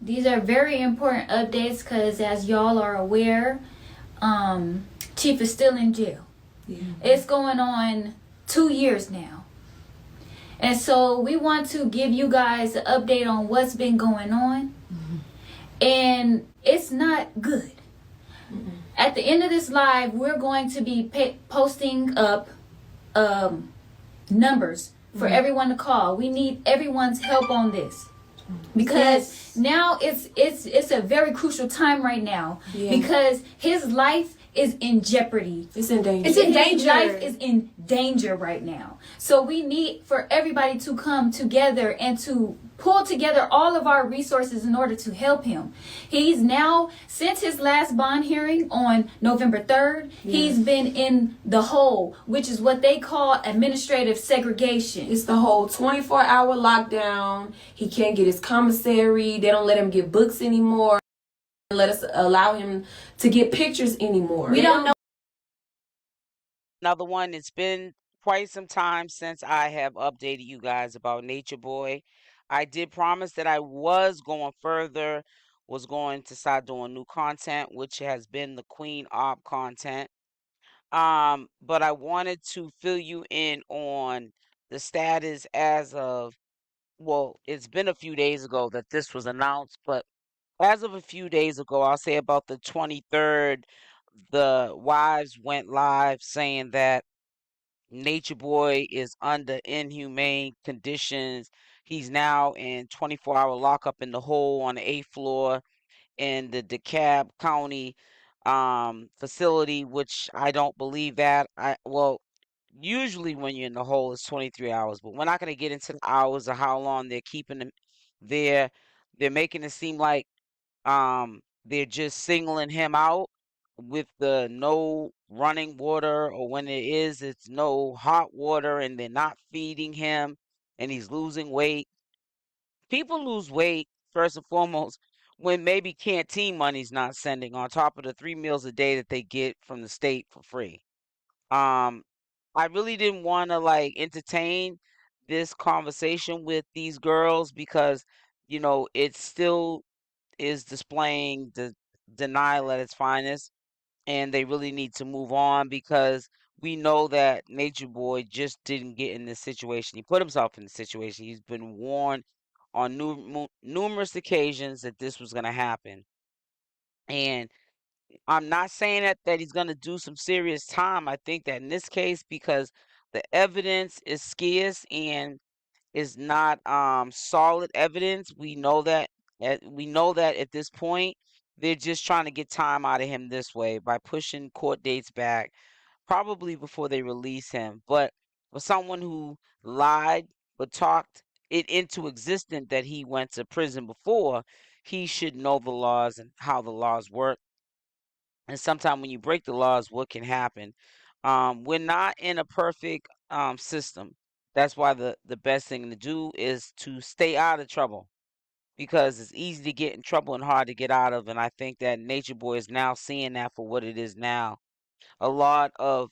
These are very important updates because, as y'all are aware, Chief is still in jail. Yeah. It's going on 2 years now. And so we want to give you guys an update on what's been going on. Mm-hmm. And it's not good. Mm-hmm. At the end of this live, we're going to be posting up numbers for everyone to call. We need everyone's help on this. Because now it's a very crucial time right now. Yeah. Because his life is in jeopardy. It's in danger. His life is in danger right now. So we need for everybody to come together and to pull together all of our resources in order to help him. He's now, since his last bond hearing on November 3rd, he's been in the hole, which is what they call administrative segregation. It's the whole 24-hour lockdown. He can't get his commissary. They don't let him get books anymore. Let us allow him to get pictures anymore. We don't know. Another one, it's been quite some time since I have updated you guys about Natureboy. I did promise that I was going further, was going to start doing new content, which has been the Queen Op content. But I wanted to fill you in on the status as of, well, it's been a few days ago that this was announced, but as of a few days ago, I'll say about the 23rd, the wives went live saying that Natureboy is under inhumane conditions. He's now in 24-hour lockup in the hole on the 8th floor in the DeKalb County facility, which I don't believe that. Well, usually when you're in the hole, it's 23 hours, but we're not going to get into the hours or how long they're keeping him there. They're making it seem like they're just singling him out with the no running water, or when it is, it's no hot water, and they're not feeding him and he's losing weight. People lose weight first and foremost when maybe canteen money's not sending on top of the 3 meals a day that they get from the state for free. I really didn't want to like entertain this conversation with these girls because it still is displaying the denial at its finest, and they really need to move on because we know that Natureboy just didn't get in this situation. He put himself in the situation. He's been warned on numerous occasions that this was going to happen. And I'm not saying that he's going to do some serious time. I think that in this case, because the evidence is scarce and is not solid evidence, we know that at this point they're just trying to get time out of him this way by pushing court dates back, probably before they release him. But for someone who lied but talked it into existence that he went to prison before, he should know the laws and how the laws work. And sometimes when you break the laws, what can happen? We're not in a perfect system. That's why the best thing to do is to stay out of trouble, because it's easy to get in trouble and hard to get out of. And I think that Natureboy is now seeing that for what it is now. A lot of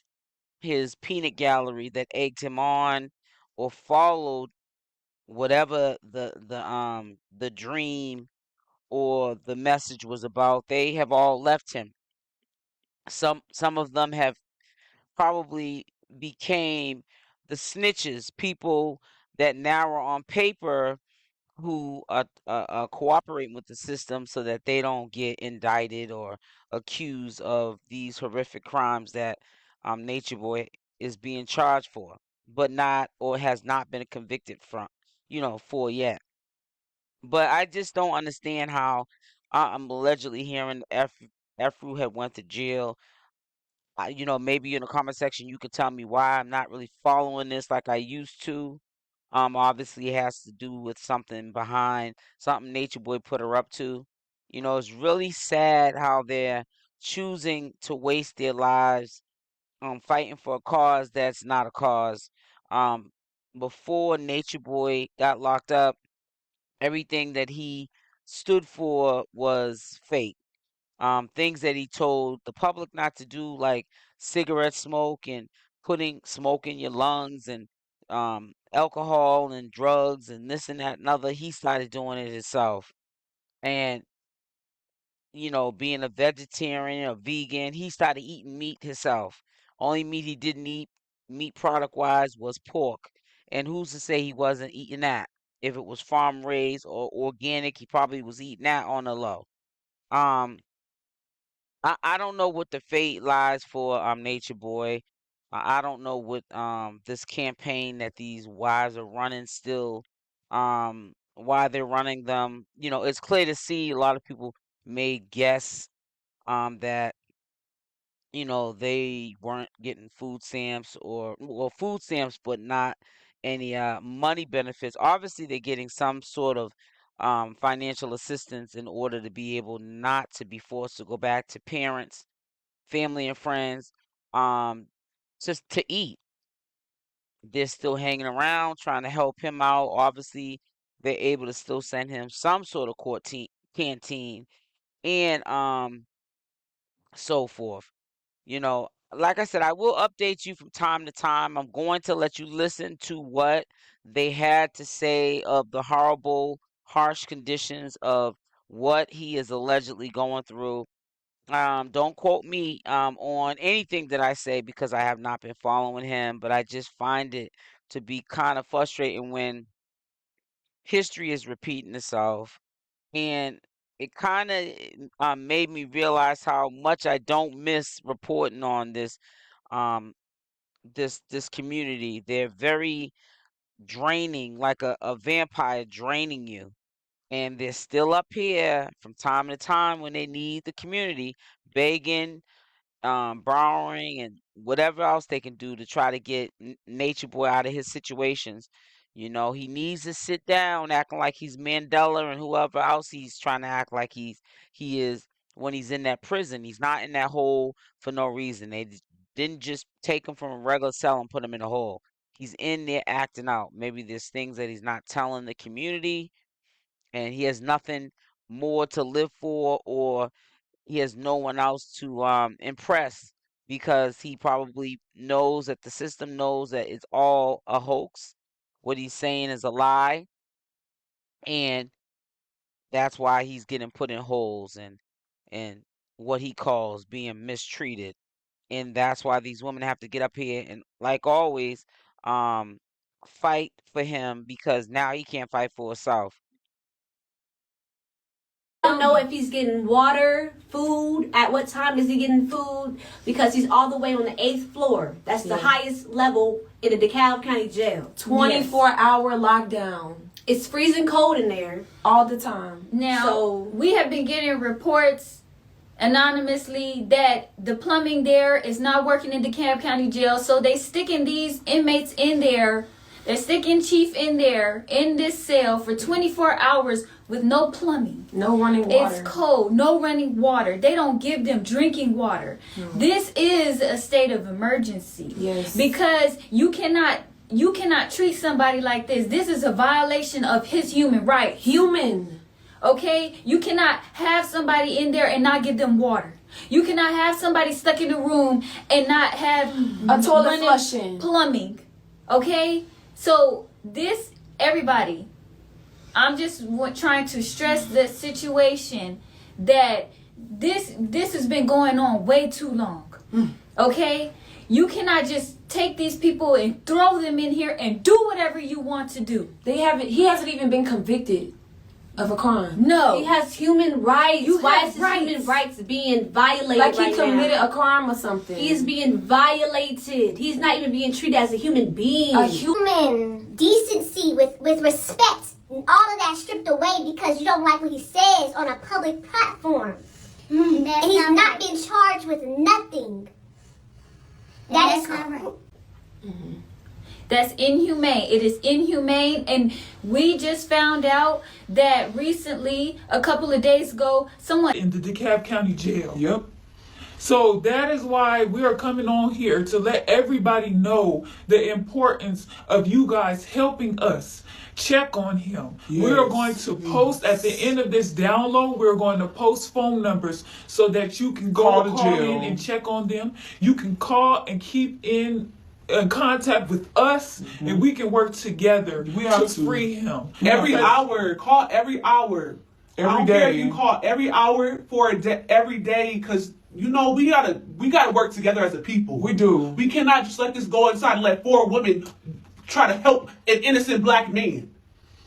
his peanut gallery that egged him on or followed whatever the dream or the message was about, they have all left him. Some of them have probably became the snitches, people that now are on paper who are cooperating with the system so that they don't get indicted or accused of these horrific crimes that Natureboy is being charged for, but not, or has not been convicted from, for yet. But I just don't understand how I'm allegedly hearing Efru had went to jail. Maybe in the comment section you could tell me why I'm not really following this like I used to. Obviously it has to do with something behind something Natureboy put her up to. It's really sad how they're choosing to waste their lives fighting for a cause that's not a cause. Before Natureboy got locked up, everything that he stood for was fake. Things that he told the public not to do, like cigarette smoke and putting smoke in your lungs, and alcohol and drugs and this and that and other, he started doing it himself. And, being a vegetarian, a vegan, he started eating meat himself. Only meat he didn't eat, meat product wise, was pork. And who's to say he wasn't eating that? If it was farm raised or organic, he probably was eating that on the low. Um, I don't know what the fate lies for Nature Boy. I don't know what this campaign that these wives are running still, why they're running them. It's clear to see a lot of people may guess that they weren't getting food stamps, or well, food stamps, but not any money benefits. Obviously they're getting some sort of financial assistance in order to be able not to be forced to go back to parents, family, and friends, um just to eat. They're still hanging around trying to help him out. Obviously they're able to still send him some sort of canteen, and so forth. Like I said, I will update you from time to time. I'm going to let you listen to what they had to say of the horrible, harsh conditions of what he is allegedly going through. Don't quote me on anything that I say, because I have not been following him, but I just find it to be kind of frustrating when history is repeating itself. And it kind of made me realize how much I don't miss reporting on um this community. They're very draining, like a vampire draining you. And they're still up here from time to time when they need the community, begging, borrowing, and whatever else they can do to try to get Nature Boy out of his situations. He needs to sit down, acting like he's Mandela and whoever else he's trying to act like he is when he's in that prison. He's not in that hole for no reason. They didn't just take him from a regular cell and put him in a hole. He's in there acting out. Maybe there's things that he's not telling the community, and he has nothing more to live for, or he has no one else to impress, because he probably knows that the system knows that it's all a hoax. What he's saying is a lie, and that's why he's getting put in holes and what he calls being mistreated. And that's why these women have to get up here and, like always, um fight for him, because now he can't fight for himself. Don't know if he's getting water, food, at what time is he getting food, because he's all the way on the 8th floor. That's the highest level in the DeKalb County Jail. 24-hour lockdown. It's freezing cold in there all the time. Now, we have been getting reports anonymously that the plumbing there is not working in DeKalb County Jail, so they sticking these inmates in there. They're sticking Chief in there, in this cell, for 24 hours with no plumbing. No running water. It's cold. No running water. They don't give them drinking water. This is a state of emergency. Yes. Because you cannot treat somebody like this. This is a violation of his human rights. Okay? You cannot have somebody in there and not give them water. You cannot have somebody stuck in a room and not have a toilet flushing. Plumbing. Okay? So this, everybody, I'm just trying to stress the situation that this has been going on way too long. Okay? You cannot just take these people and throw them in here and do whatever you want to do. He hasn't even been convicted of a crime. No. He has human rights. Why is his human rights being violated? Like he committed a crime or something. He is being violated. He's not even being treated as a human being. A human decency with respect. And all of that stripped away because you don't like what he says on a public platform. And he's not being charged with nothing. That is correct. That's inhumane. It is inhumane. And we just found out that recently, a couple of days ago, someone in the DeKalb County Jail. Yep. So that is why we are coming on here to let everybody know the importance of you guys helping us check on him. Yes. We are going to post at the end of this download, we're going to post phone numbers so that you can call in and check on them. You can call and keep in contact with us, and we can work together to free him. Every hour, call every hour. I don't care if you call every hour for a day, every day, because you know we gotta work together as a people. We do. We cannot just let this go inside and let 4 women try to help an innocent black man.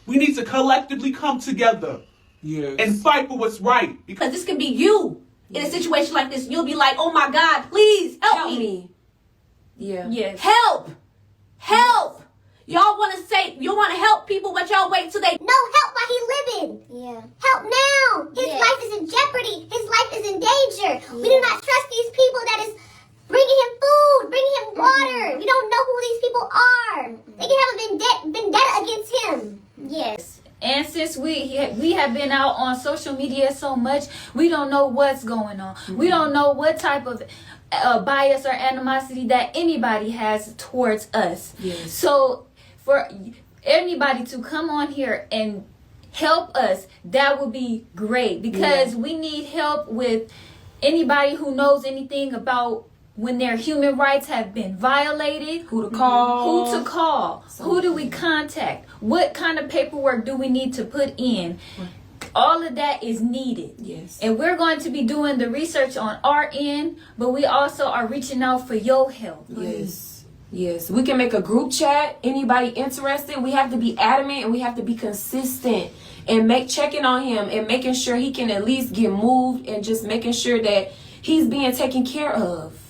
We need to collectively come together and fight for what's right. Because this could be you in a situation like this. You'll be like, oh my God, please help me. Yeah. Yes. Help! Help! Y'all want to say, you want to help people, but y'all wait till they... No, help while he living. Yeah. Help now. His life is in jeopardy. His life is in danger. We do not trust these people that is bringing him food, bringing him water. We don't know who these people are. They can have a vendetta against him. Yes. And since we have been out on social media so much, we don't know what's going on. We don't know what type of bias or animosity that anybody has towards us. Yes. So for anybody to come on here and help us, that would be great, because we need help with anybody who knows anything about when their human rights have been violated. Who to call? Who to call? Who do we contact? What kind of paperwork do we need to put in? All of that is needed. Yes. And we're going to be doing the research on our end, but we also are reaching out for your help. Yes. Yes. We can make a group chat. Anybody interested? We have to be adamant and we have to be consistent and checking on him and making sure he can at least get moved and just making sure that he's being taken care of.